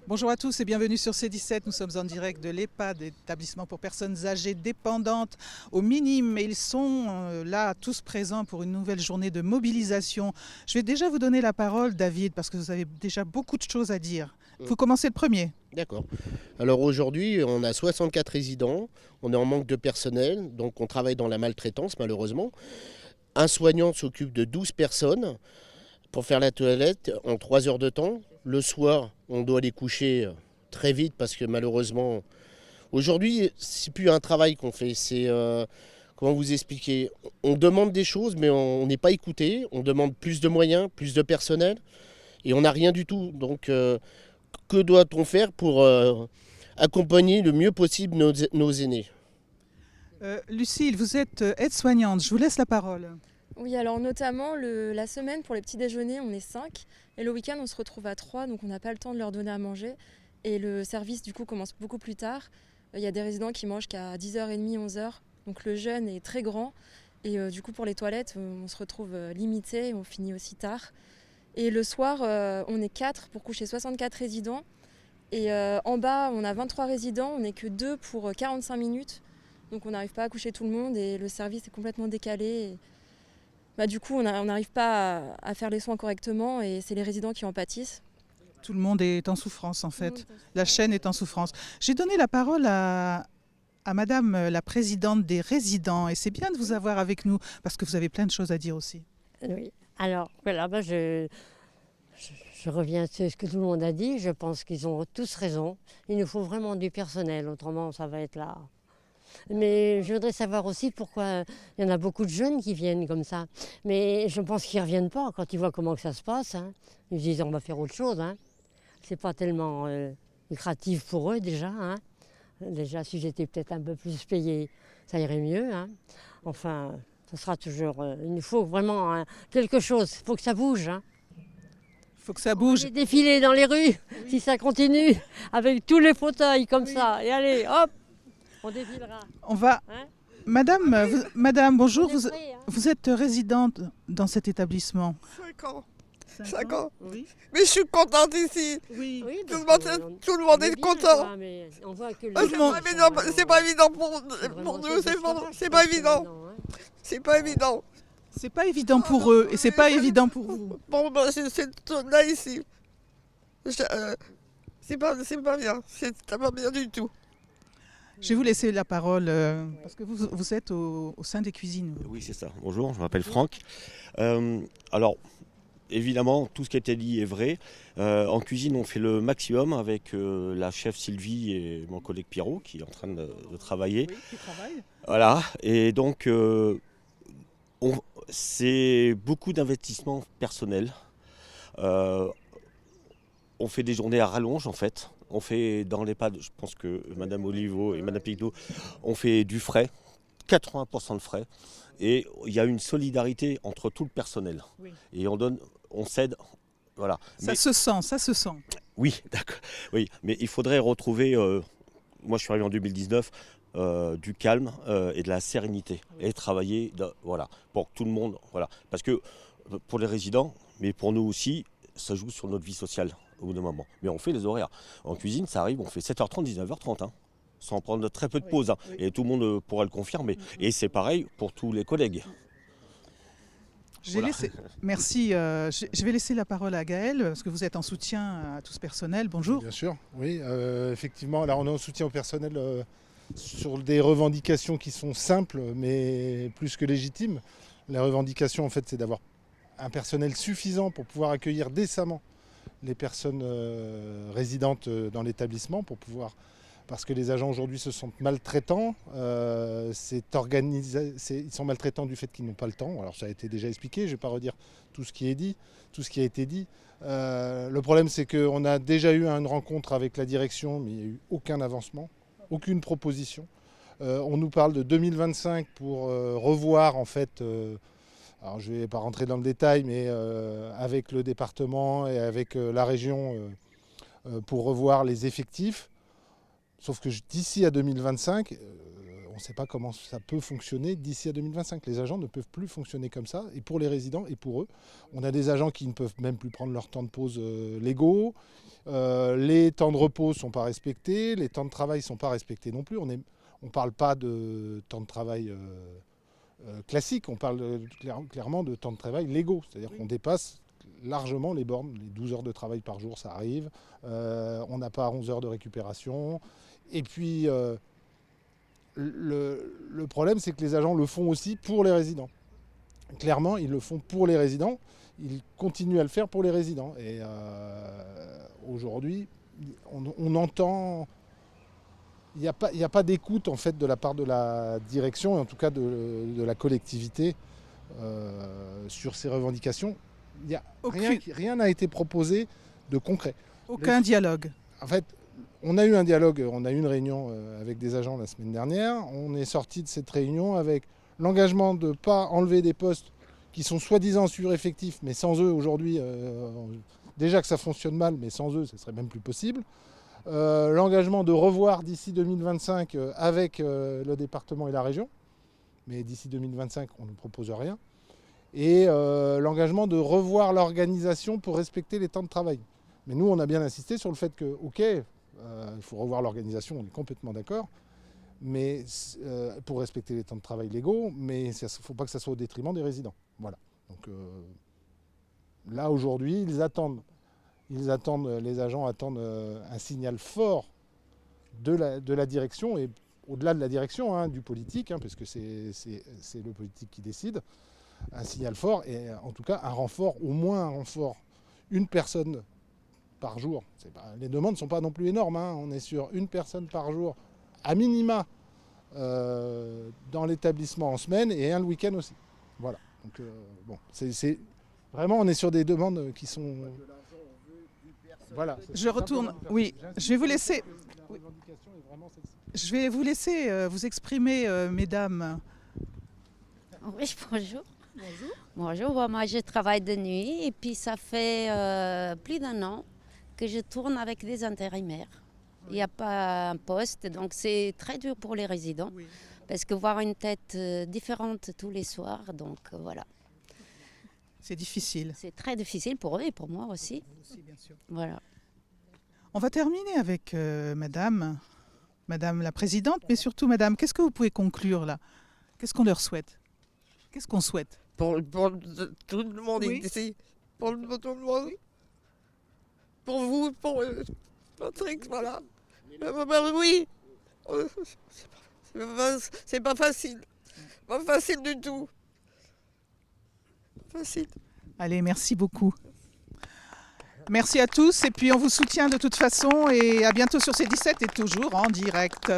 Bonjour à tous et bienvenue sur C17. Nous sommes en direct de l'EHPAD, établissement pour personnes âgées dépendantes aux minimes. Et ils sont là tous présents pour une nouvelle journée de mobilisation. Je vais déjà vous donner la parole, David, parce que vous avez déjà beaucoup de choses à dire. Vous commencez le premier. D'accord. Alors aujourd'hui, on a 64 résidents, on est en manque de personnel, donc on travaille dans la maltraitance malheureusement. Un soignant s'occupe de 12 personnes pour faire la toilette en 3 heures de temps. Le soir, on doit les coucher très vite parce que malheureusement, aujourd'hui, c'est plus un travail qu'on fait, c'est comment vous expliquer. On demande des choses, mais on n'est pas écouté. On demande plus de moyens, plus de personnel, et on n'a rien du tout. Donc, que doit-on faire pour accompagner le mieux possible nos aînés? Lucille, vous êtes aide-soignante. Je vous laisse la parole. Oui, alors notamment la semaine pour les petits déjeuners, on est 5 et le week-end on se retrouve à 3, donc on n'a pas le temps de leur donner à manger et le service du coup commence beaucoup plus tard. Il y a des résidents qui mangent qu'à 10h30, 11h, donc le jeûne est très grand et du coup pour les toilettes on se retrouve limité, on finit aussi tard. Et le soir on est 4 pour coucher 64 résidents et en bas on a 23 résidents, on n'est que 2 pour 45 minutes, donc on n'arrive pas à coucher tout le monde et le service est complètement décalé. Du coup, on n'arrive pas à faire les soins correctement et c'est les résidents qui en pâtissent. Tout le monde est en souffrance en fait. La chaîne est en souffrance. J'ai donné la parole à Madame la présidente des résidents et c'est bien de vous avoir avec nous parce que vous avez plein de choses à dire aussi. Oui, alors voilà, je reviens sur ce que tout le monde a dit. Je pense qu'ils ont tous raison. Il nous faut vraiment du personnel, autrement ça va être là. Mais je voudrais savoir aussi pourquoi il y en a beaucoup de jeunes qui viennent comme ça. Mais je pense qu'ils ne reviennent pas quand ils voient comment que ça se passe. Hein. Ils se disent on va faire autre chose. Hein. C'est pas tellement lucratif pour eux déjà. Hein. Déjà si j'étais peut-être un peu plus payé, ça irait mieux. Hein. Enfin, ce sera toujours. Il nous faut vraiment quelque chose. Il faut que ça bouge. Hein. Il faut que ça bouge. On va défiler dans les rues si ça continue avec tous les fauteuils comme ça. Et allez, hop. On défilera. On va. Hein? Madame, bonjour. On est prêts, hein. Vous êtes résidente dans cet établissement. 5 ans. 5 ans. Oui. Mais je suis contente ici. Oui. Oui, Tout parce le monde, que tout le monde on est bien, content. quoi, mais on voit que Ah, les c'est gens pas sont évident, vraiment- c'est pas évident pour vraiment nous, c'est c'est pas évident. hein. C'est pas évident. C'est pas évident pour eux et c'est pas évident pour vous. Bon, c'est là ici. C'est pas bien. C'est pas bien du tout. Je vais vous laisser la parole parce que vous êtes au sein des cuisines. Oui, c'est ça. Bonjour, je m'appelle Franck. Alors, évidemment, tout ce qui a été dit est vrai. En cuisine, on fait le maximum avec la chef Sylvie et mon collègue Pierrot qui est en train de travailler. Oui, qui travaille. Voilà. Et donc, c'est beaucoup d'investissement personnel. On fait des journées à rallonge, en fait. On fait dans l'EHPAD, je pense que Madame Olivo et Madame Picdo, on fait du frais, 80% de frais. Et il y a une solidarité entre tout le personnel. Oui. Et on s'aide. Voilà. Ça se sent, ça se sent. Oui, d'accord. Oui, mais il faudrait retrouver, moi je suis arrivé en 2019, du calme et de la sérénité. Et travailler voilà, pour que tout le monde. Voilà. Parce que pour les résidents, mais pour nous aussi, ça joue sur notre vie sociale au bout d'un moment. Mais on fait les horaires. En cuisine, ça arrive, on fait 7h30, 19h30. Hein, sans prendre très peu de pause. Hein. Oui. Et tout le monde pourra le confirmer. Et c'est pareil pour tous les collègues. Voilà. Merci. Je vais laisser la parole à Gaël parce que vous êtes en soutien à tout ce personnel. Bonjour. Bien sûr, oui. Effectivement, là on est en soutien au personnel sur des revendications qui sont simples mais plus que légitimes. La revendication en fait c'est d'avoir un personnel suffisant pour pouvoir accueillir décemment les personnes résidentes dans l'établissement, parce que les agents aujourd'hui se sentent maltraitants. Ils sont maltraitants du fait qu'ils n'ont pas le temps. Alors ça a été déjà expliqué, je ne vais pas redire tout ce qui a été dit. Le problème c'est qu'on a déjà eu une rencontre avec la direction, mais il n'y a eu aucun avancement, aucune proposition. On nous parle de 2025 pour revoir en fait. Alors je ne vais pas rentrer dans le détail, mais avec le département et avec la région pour revoir les effectifs. Sauf que d'ici à 2025, on ne sait pas comment ça peut fonctionner d'ici à 2025. Les agents ne peuvent plus fonctionner comme ça, et pour les résidents et pour eux. On a des agents qui ne peuvent même plus prendre leur temps de pause légaux. Les temps de repos ne sont pas respectés, les temps de travail ne sont pas respectés non plus. On ne parle pas de temps de travail classique, on parle clairement de temps de travail légaux. C'est-à-dire qu'on dépasse largement les bornes. Les 12 heures de travail par jour, ça arrive. On n'a pas 11 heures de récupération. Et puis, le problème, c'est que les agents le font aussi pour les résidents. Clairement, ils le font pour les résidents. Ils continuent à le faire pour les résidents. Et aujourd'hui, on entend... Il n'y a pas d'écoute en fait de la part de la direction, et en tout cas de la collectivité, sur ces revendications. Rien n'a été proposé de concret. Aucun dialogue. En fait, on a eu un dialogue, on a eu une réunion avec des agents la semaine dernière. On est sorti de cette réunion avec l'engagement de ne pas enlever des postes qui sont soi-disant sureffectifs, mais sans eux aujourd'hui, déjà que ça fonctionne mal, mais sans eux, ce serait même plus possible. L'engagement de revoir d'ici 2025 avec le département et la région, mais d'ici 2025, on ne propose rien. Et l'engagement de revoir l'organisation pour respecter les temps de travail. Mais nous, on a bien insisté sur le fait que, ok, il faut revoir l'organisation, on est complètement d'accord, mais pour respecter les temps de travail légaux, mais il ne faut pas que ça soit au détriment des résidents. Voilà. Donc là, aujourd'hui, les agents attendent un signal fort de la direction, et au-delà de la direction, du politique, parce que c'est le politique qui décide, un signal fort, et en tout cas un renfort, au moins un renfort, une personne par jour. Les demandes ne sont pas non plus énormes, on est sur une personne par jour, à minima, dans l'établissement en semaine, et un le week-end aussi. Voilà. Donc bon, c'est vraiment, on est sur des demandes qui sont... Voilà. Je retourne. Oui, je vais vous laisser. Je vais vous laisser vous exprimer, mesdames. Oui, bonjour. Bonjour, moi je travaille de nuit et puis ça fait plus d'un an que je tourne avec des intérimaires. Il n'y a pas un poste, donc c'est très dur pour les résidents, parce que voir une tête différente tous les soirs, donc voilà. C'est difficile. C'est très difficile pour eux et pour moi aussi. Aussi, bien sûr. Voilà. On va terminer avec madame la présidente, mais surtout madame, qu'est-ce que vous pouvez conclure là? Qu'est-ce qu'on leur souhaite? Qu'est-ce qu'on souhaite? Pour tout le monde ici. Pour tout le monde. Pour vous, pour Patrick, voilà. Oui. C'est pas facile. Pas facile du tout. Facile. Allez, merci beaucoup. Merci à tous et puis on vous soutient de toute façon et à bientôt sur C17 et toujours en direct.